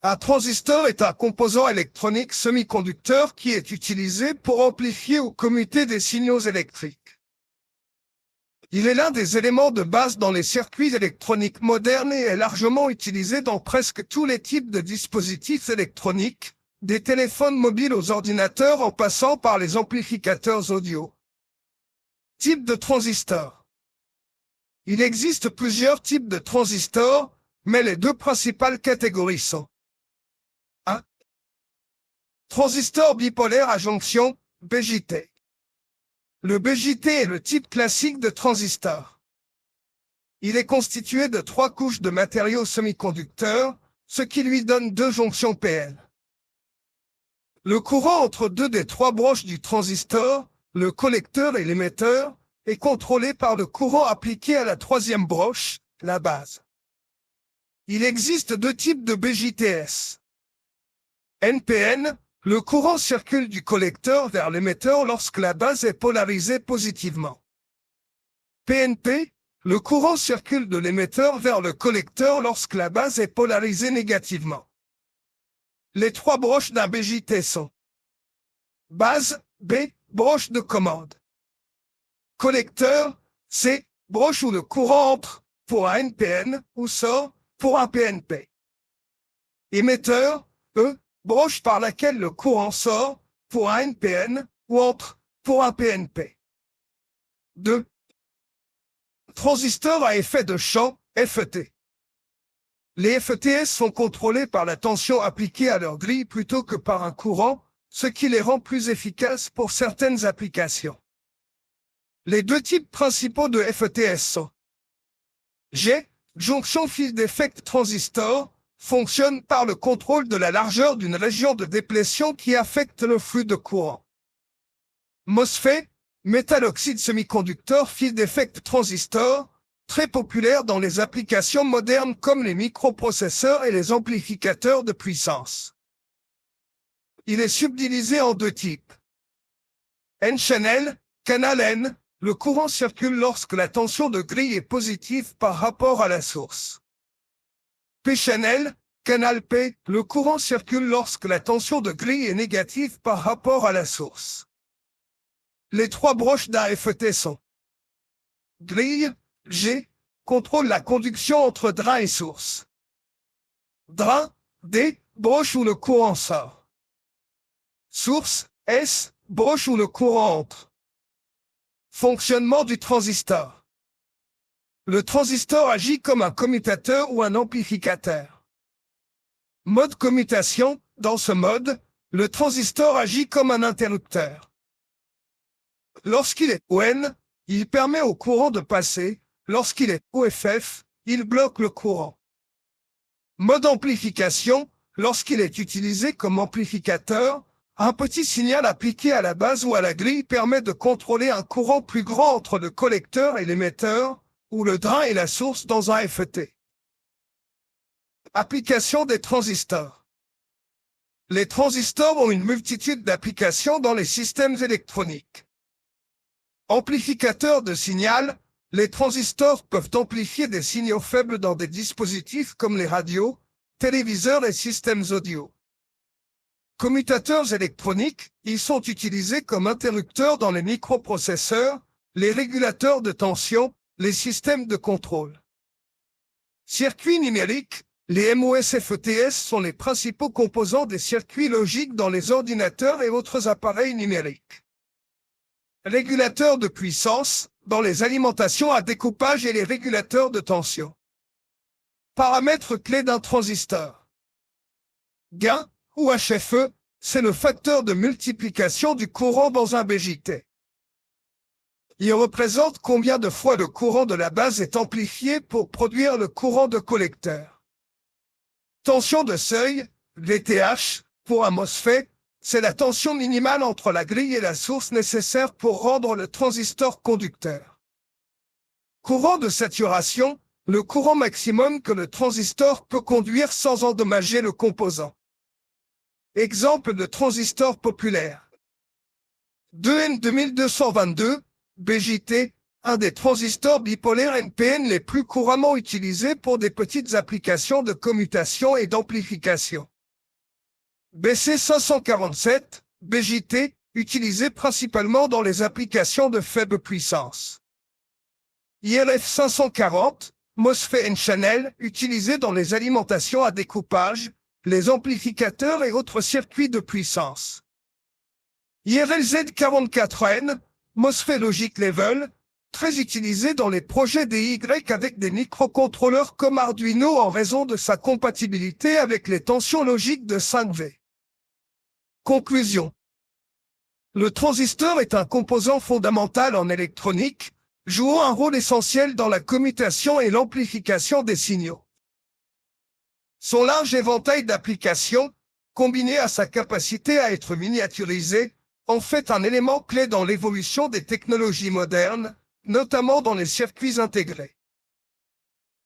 Un transistor est un composant électronique semi-conducteur qui est utilisé pour amplifier ou commuter des signaux électriques. Il est l'un des éléments de base dans les circuits électroniques modernes et est largement utilisé dans presque tous les types de dispositifs électroniques, des téléphones mobiles aux ordinateurs en passant par les amplificateurs audio. Type de transistor. Il existe plusieurs types de transistors, mais les deux principales catégories sont 1. Transistor bipolaire à jonction, BJT. Le BJT est le type classique de transistor. Il est constitué de 3 couches de matériaux semi-conducteurs, ce qui lui donne 2 jonctions PN. Le courant entre 2 des 3 broches du transistor, le collecteur et l'émetteur, est contrôlé par le courant appliqué à la 3e broche, la base. Il existe 2 types de BJTS. NPN, le courant circule du collecteur vers l'émetteur lorsque la base est polarisée positivement. PNP, le courant circule de l'émetteur vers le collecteur lorsque la base est polarisée négativement. Les 3 broches d'un BJT sont base, B, broche de commande. Collecteur, C, broche où le courant entre, pour un NPN, ou sort, pour un PNP. Émetteur, E, broche par laquelle le courant sort, pour un NPN, ou entre, pour un PNP. 2. Transistor à effet de champ, FET. Les FETS sont contrôlés par la tension appliquée à leur grille plutôt que par un courant, ce qui les rend plus efficaces pour certaines applications. Les 2 types principaux de FETS sont G. Jonction field effect transistor, fonctionne par le contrôle de la largeur d'une région de déplétion qui affecte le flux de courant. MOSFET, métal oxyde semi-conducteur field effect transistor, très populaire dans les applications modernes comme les microprocesseurs et les amplificateurs de puissance. Il est subdivisé en 2 types. N-channel, canal N, le courant circule lorsque la tension de grille est positive par rapport à la source. P-channel, canal P, le courant circule lorsque la tension de grille est négative par rapport à la source. Les 3 broches d'un FET sont grille, G, contrôle la conduction entre drain et source. Drain, D, broche où le courant sort. Source, S, broche où le courant entre. Fonctionnement du transistor. Le transistor agit comme un commutateur ou un amplificateur. Mode commutation, dans ce mode, le transistor agit comme un interrupteur. Lorsqu'il est ON, il permet au courant de passer. Lorsqu'il est OFF, il bloque le courant. Mode amplification, lorsqu'il est utilisé comme amplificateur, un petit signal appliqué à la base ou à la grille permet de contrôler un courant plus grand entre le collecteur et l'émetteur, ou le drain et la source dans un FET. Application des transistors. Les transistors ont une multitude d'applications dans les systèmes électroniques. Amplificateurs de signal, les transistors peuvent amplifier des signaux faibles dans des dispositifs comme les radios, téléviseurs et systèmes audio. Commutateurs électroniques, ils sont utilisés comme interrupteurs dans les microprocesseurs, les régulateurs de tension, les systèmes de contrôle. Circuits numériques, les MOSFETs sont les principaux composants des circuits logiques dans les ordinateurs et autres appareils numériques. Régulateurs de puissance, dans les alimentations à découpage et les régulateurs de tension. Paramètres clés d'un transistor. Gain, ou HFE, c'est le facteur de multiplication du courant dans un BJT. Il représente combien de fois le courant de la base est amplifié pour produire le courant de collecteur. Tension de seuil, VTH, pour un MOSFET, c'est la tension minimale entre la grille et la source nécessaire pour rendre le transistor conducteur. Courant de saturation, le courant maximum que le transistor peut conduire sans endommager le composant. Exemple de transistor populaire. 2N2222, BJT, un des transistors bipolaires NPN les plus couramment utilisés pour des petites applications de commutation et d'amplification. BC547, BJT, utilisé principalement dans les applications de faible puissance. IRF540, MOSFET N-channel, utilisé dans les alimentations à découpage, les amplificateurs et autres circuits de puissance. IRLZ44N, MOSFET Logic Level, très utilisé dans les projets DY avec des microcontrôleurs comme Arduino en raison de sa compatibilité avec les tensions logiques de 5V. Conclusion. Le transistor est un composant fondamental en électronique, jouant un rôle essentiel dans la commutation et l'amplification des signaux. Son large éventail d'applications, combiné à sa capacité à être miniaturisé, en fait un élément clé dans l'évolution des technologies modernes, notamment dans les circuits intégrés.